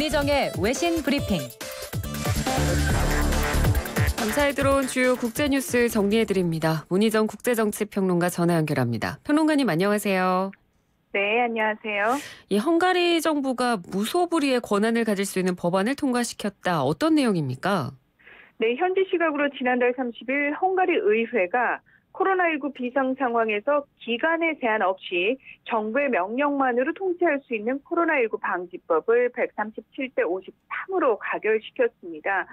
문희정의 외신 브리핑. 감사에 들어온 주요 국제뉴스 정리해드립니다. 문희정 국제정치평론가 전화 연결합니다. 평론가님 안녕하세요. 네, 안녕하세요. 이 헝가리 정부가 무소불위의 권한을 가질 수 있는 법안을 통과시켰다. 어떤 내용입니까? 네, 현지 시각으로 지난달 30일 헝가리 의회가 코로나19 비상 상황에서 기간의 제한 없이 정부의 명령만으로 통치할 수 있는 코로나19 방지법을 137대 53으로 가결시켰습니다.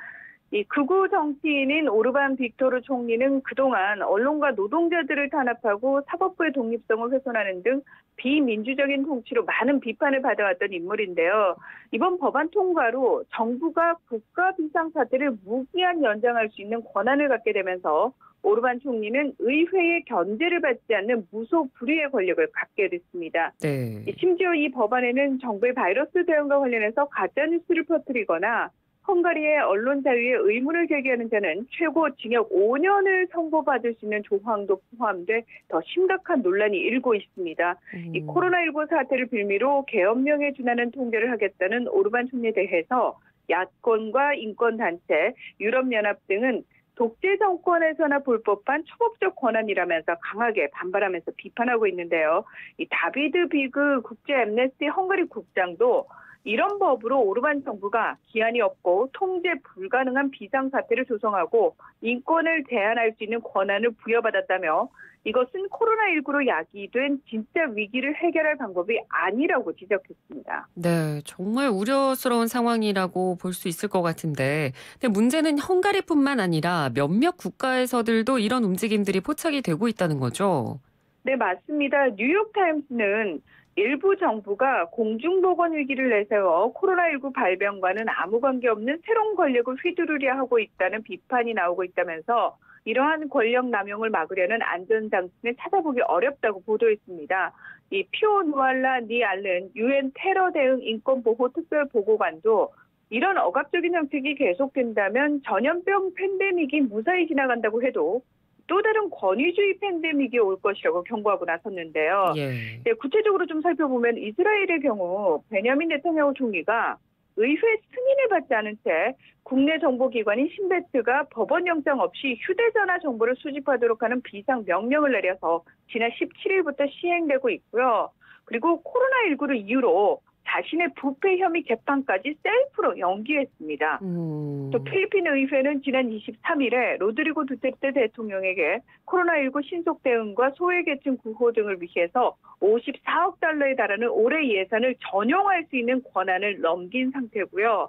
이 극우 정치인인 오르반 빅토르 총리는 그동안 언론과 노동자들을 탄압하고 사법부의 독립성을 훼손하는 등 비민주적인 통치로 많은 비판을 받아왔던 인물인데요. 이번 법안 통과로 정부가 국가 비상사태를 무기한 연장할 수 있는 권한을 갖게 되면서 오르반 총리는 의회의 견제를 받지 않는 무소불위의 권력을 갖게 됐습니다. 네. 심지어 이 법안에는 정부의 바이러스 대응과 관련해서 가짜뉴스를 퍼뜨리거나 헝가리의 언론 자유에 의문을 제기하는 자는 최고 징역 5년을 선고받을 수 있는 조항도 포함돼 더 심각한 논란이 일고 있습니다. 이 코로나19 사태를 빌미로 계엄령에 준하는 통제를 하겠다는 오르반 총리에 대해서 야권과 인권단체, 유럽연합 등은 독재 정권에서나 볼 법한 초법적 권한이라면서 강하게 반발하면서 비판하고 있는데요. 이 다비드 비그 국제 앰네스티 헝가리 국장도 이런 법으로 오르반 정부가 기한이 없고 통제 불가능한 비상사태를 조성하고 인권을 제한할 수 있는 권한을 부여받았다며 이것은 코로나19로 야기된 진짜 위기를 해결할 방법이 아니라고 지적했습니다. 네, 정말 우려스러운 상황이라고 볼 수 있을 것 같은데, 근데 문제는 헝가리뿐만 아니라 몇몇 국가에서들도 이런 움직임들이 포착이 되고 있다는 거죠? 네, 맞습니다. 뉴욕타임스는 일부 정부가 공중보건 위기를 내세워 코로나19 발병과는 아무 관계없는 새로운 권력을 휘두르려 하고 있다는 비판이 나오고 있다면서 이러한 권력 남용을 막으려는 안전장치는 찾아보기 어렵다고 보도했습니다. 이 표 누알라 니 알른 유엔 테러 대응 인권보호 특별보고관도 이런 억압적인 정책이 계속된다면 전염병 팬데믹이 무사히 지나간다고 해도 또 다른 권위주의 팬데믹이 올 것이라고 경고하고 나섰는데요. 예. 네, 구체적으로 좀 살펴보면 이스라엘의 경우 베냐민 네타냐후 총리가 의회 승인을 받지 않은 채 국내 정보기관인 신베트가 법원 영장 없이 휴대전화 정보를 수집하도록 하는 비상 명령을 내려서 지난 17일부터 시행되고 있고요. 그리고 코로나19를 이유로 자신의 부패 혐의 재판까지 셀프로 연기했습니다. 또 필리핀 의회는 지난 23일에 로드리고 두테르테 대통령에게 코로나19 신속 대응과 소외계층 구호 등을 위해서 54억 달러에 달하는 올해 예산을 전용할 수 있는 권한을 넘긴 상태고요.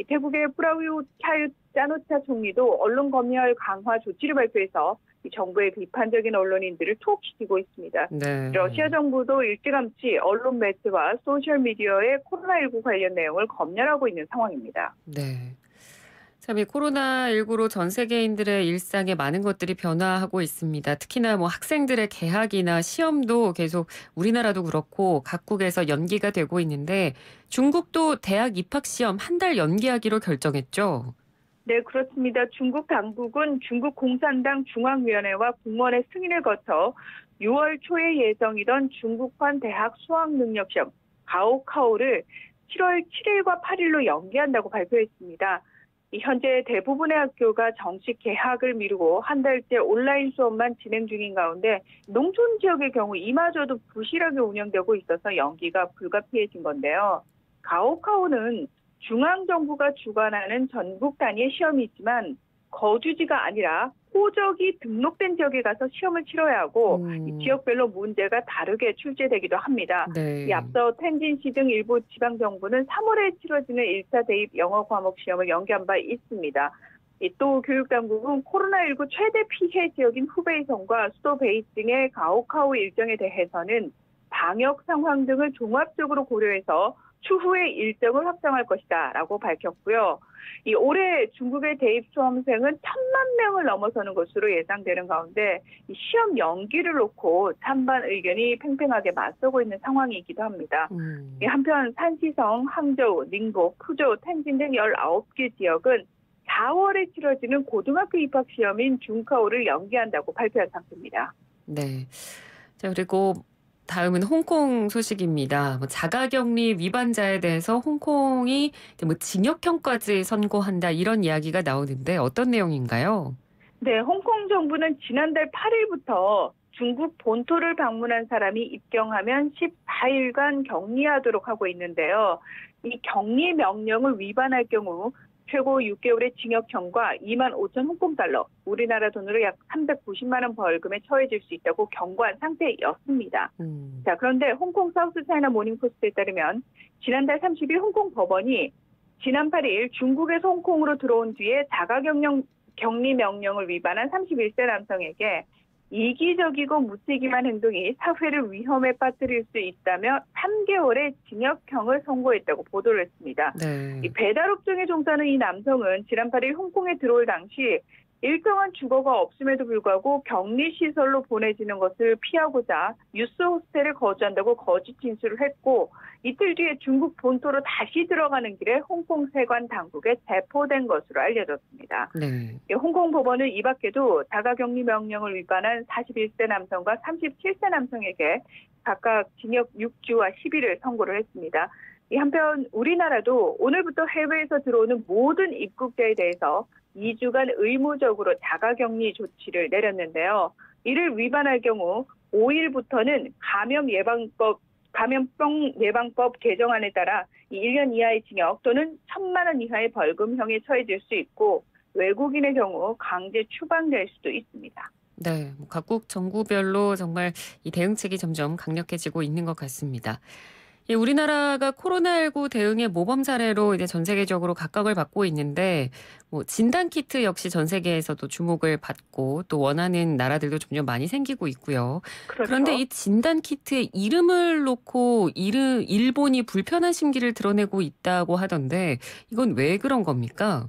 태국의 프라유트 짜누차 총리도 언론 검열 강화 조치를 발표해서 정부의 비판적인 언론인들을 투옥시키고 있습니다. 네. 러시아 정부도 일찌감치 언론 매체와 소셜미디어의 코로나19 관련 내용을 검열하고 있는 상황입니다. 네. 참, 이 코로나19로 전 세계인들의 일상에 많은 것들이 변화하고 있습니다. 특히나 뭐 학생들의 개학이나 시험도 계속 우리나라도 그렇고 각국에서 연기가 되고 있는데 중국도 대학 입학 시험 한 달 연기하기로 결정했죠. 네, 그렇습니다. 중국 당국은 중국 공산당 중앙위원회와 공무원의 승인을 거쳐 6월 초에 예정이던 중국판 대학 수학능력시험 가오카오를 7월 7일과 8일로 연기한다고 발표했습니다. 현재 대부분의 학교가 정식 개학을 미루고 한 달째 온라인 수업만 진행 중인 가운데 농촌 지역의 경우 이마저도 부실하게 운영되고 있어서 연기가 불가피해진 건데요. 가오카오는 중앙정부가 주관하는 전국 단위의 시험이지만 거주지가 아니라 호적이 등록된 지역에 가서 시험을 치러야 하고 이 지역별로 문제가 다르게 출제되기도 합니다. 네. 앞서 텐진시 등 일부 지방정부는 3월에 치러지는 1차 대입 영어 과목 시험을 연기한 바 있습니다. 또 교육당국은 코로나19 최대 피해 지역인 후베이성과 수도 베이징의 가오카오 일정에 대해서는 방역 상황 등을 종합적으로 고려해서 추후에 일정을 확정할 것이다 라고 밝혔고요. 올해 중국의 대입 수험생은 1,000만 명을 넘어서는 것으로 예상되는 가운데 시험 연기를 놓고 찬반 의견이 팽팽하게 맞서고 있는 상황이기도 합니다. 한편 산시성, 항저우, 닝보, 푸조, 텐진 등 19개 지역은 4월에 치러지는 고등학교 입학 시험인 중카오를 연기한다고 발표한 상태입니다. 네. 자, 그리고 다음은 홍콩 소식입니다. 뭐 자가격리 위반자에 대해서 홍콩이 뭐 징역형까지 선고한다 이런 이야기가 나오는데 어떤 내용인가요? 네, 홍콩 정부는 지난달 8일부터 중국 본토를 방문한 사람이 입경하면 14일간 격리하도록 하고 있는데요. 이 격리 명령을 위반할 경우 최고 6개월의 징역형과 2만 5천 홍콩달러, 우리나라 돈으로 약 390만 원 벌금에 처해질 수 있다고 경고한 상태였습니다. 자, 그런데 홍콩 사우스 차이나 모닝포스트에 따르면 지난달 30일 홍콩 법원이 지난 8일 중국에서 홍콩으로 들어온 뒤에 격리 명령을 위반한 31세 남성에게 이기적이고 무책임한 행동이 사회를 위험에 빠뜨릴 수 있다며 3개월의 징역형을 선고했다고 보도를 했습니다. 네. 이 배달업종에 종사하는 이 남성은 지난 8일 홍콩에 들어올 당시 일정한 주거가 없음에도 불구하고 격리시설로 보내지는 것을 피하고자 유스 호스텔에 거주한다고 거짓 진술을 했고 이틀 뒤에 중국 본토로 다시 들어가는 길에 홍콩 세관 당국에 체포된 것으로 알려졌습니다. 네. 홍콩 법원은 이 밖에도 자가격리 명령을 위반한 41세 남성과 37세 남성에게 각각 징역 6주와 10일을 선고를 했습니다. 한편 우리나라도 오늘부터 해외에서 들어오는 모든 입국자에 대해서 2주간 의무적으로 자가격리 조치를 내렸는데요. 이를 위반할 경우 5일부터는 감염병 예방법 개정안에 따라 1년 이하의 징역 또는 1,000만 원 이하의 벌금형에 처해질 수 있고 외국인의 경우 강제 추방될 수도 있습니다. 네, 각국 정부별로 정말 이 대응책이 점점 강력해지고 있는 것 같습니다. 예, 우리나라가 코로나19 대응의 모범 사례로 이제 전 세계적으로 각광을 받고 있는데, 뭐 진단키트 역시 전 세계에서도 주목을 받고 또 원하는 나라들도 점점 많이 생기고 있고요. 그렇죠. 그런데 이 진단키트에 이름을 놓고 일본이 불편한 심기를 드러내고 있다고 하던데, 이건 왜 그런 겁니까?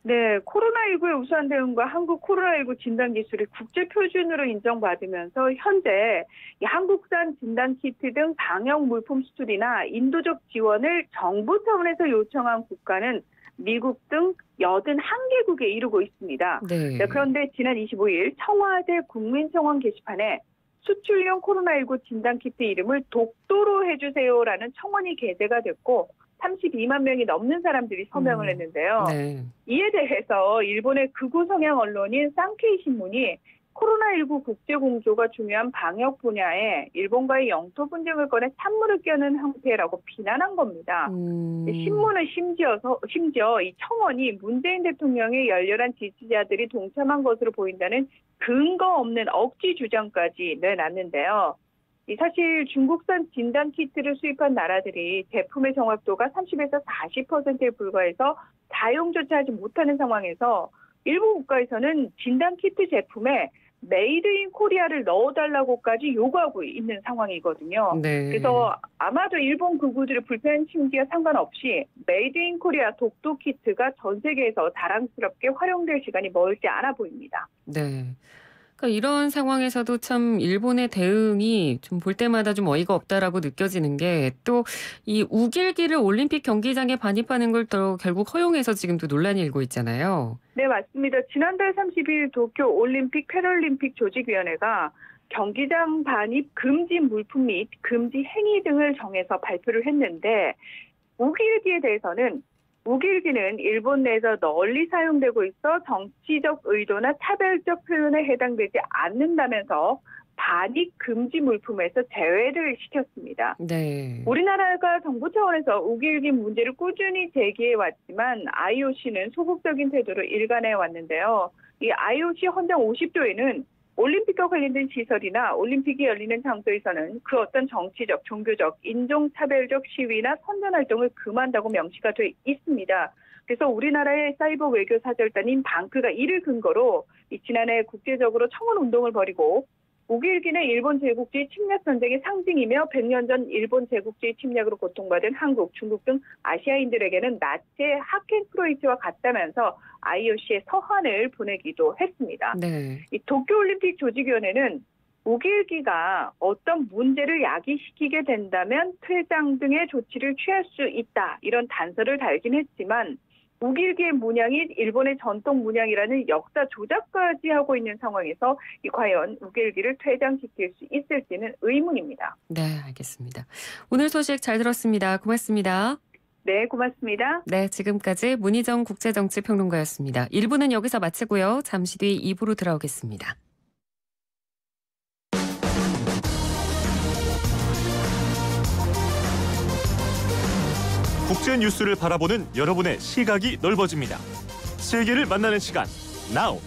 네, 코로나19의 우수한 대응과 한국 코로나19 진단 기술이 국제 표준으로 인정받으면서 현재 이 한국산 진단 키트 등 방역 물품 수출이나 인도적 지원을 정부 차원에서 요청한 국가는 미국 등 81개국에 이르고 있습니다. 네. 네, 그런데 지난 25일 청와대 국민청원 게시판에 수출용 코로나19 진단 키트 이름을 독도로 해주세요라는 청원이 게재가 됐고 32만 명이 넘는 사람들이 서명을 했는데요. 네. 이에 대해서 일본의 극우 성향 언론인 쌍케이 신문이 코로나19 국제공조가 중요한 방역 분야에 일본과의 영토 분쟁을 꺼내 찬물을 끼얹는 형태라고 비난한 겁니다. 신문은 심지어 이 청원이 문재인 대통령의 열렬한 지지자들이 동참한 것으로 보인다는 근거 없는 억지 주장까지 내놨는데요. 사실 중국산 진단키트를 수입한 나라들이 제품의 정확도가 30에서 40%에 불과해서 사용조차 하지 못하는 상황에서 일부 국가에서는 진단키트 제품에 메이드 인 코리아를 넣어달라고까지 요구하고 있는 상황이거든요. 네. 그래서 아마도 일본 극우들의 불편 심기와 상관없이 메이드 인 코리아 독도 키트가 전 세계에서 자랑스럽게 활용될 시간이 멀지 않아 보입니다. 네. 그러니까 이런 상황에서도 참 일본의 대응이 좀 볼 때마다 좀 어이가 없다라고 느껴지는 게 또 이 우길기를 올림픽 경기장에 반입하는 걸 또 결국 허용해서 지금도 논란이 일고 있잖아요. 네, 맞습니다. 지난달 30일 도쿄 올림픽 패럴림픽 조직위원회가 경기장 반입 금지 물품 및 금지 행위 등을 정해서 발표를 했는데 우길기에 대해서는 우길기는 일본 내에서 널리 사용되고 있어 정치적 의도나 차별적 표현에 해당되지 않는다면서 반입 금지 물품에서 제외를 시켰습니다. 네. 우리나라가 정부 차원에서 우길기 문제를 꾸준히 제기해 왔지만 IOC는 소극적인 태도를 일관해 왔는데요. 이 IOC 헌장 50조에는 올림픽과 관련된 시설이나 올림픽이 열리는 장소에서는 그 어떤 정치적, 종교적, 인종차별적 시위나 선전활동을 금한다고 명시가 돼 있습니다. 그래서 우리나라의 사이버 외교 사절단인 방크가 이를 근거로 지난해 국제적으로 청원 운동을 벌이고 우길기는 일본 제국주의 침략 전쟁의 상징이며 100년 전 일본 제국주의 침략으로 고통받은 한국, 중국 등 아시아인들에게는 나치의 하켄크로이츠와 같다면서 IOC에 서한을 보내기도 했습니다. 네. 이 도쿄올림픽 조직위원회는 우길기가 어떤 문제를 야기시키게 된다면 퇴장 등의 조치를 취할 수 있다. 이런 단서를 달긴 했지만 우길기의 문양이 일본의 전통 문양이라는 역사 조작까지 하고 있는 상황에서 과연 우길기를 퇴장시킬 수 있을지는 의문입니다. 네, 알겠습니다. 오늘 소식 잘 들었습니다. 고맙습니다. 네, 고맙습니다. 네, 지금까지 문희정 국제정치평론가였습니다. 1부는 여기서 마치고요. 잠시 뒤 2부로 돌아오겠습니다. 국제 뉴스를 바라보는 여러분의 시각이 넓어집니다. 세계를 만나는 시간, Now.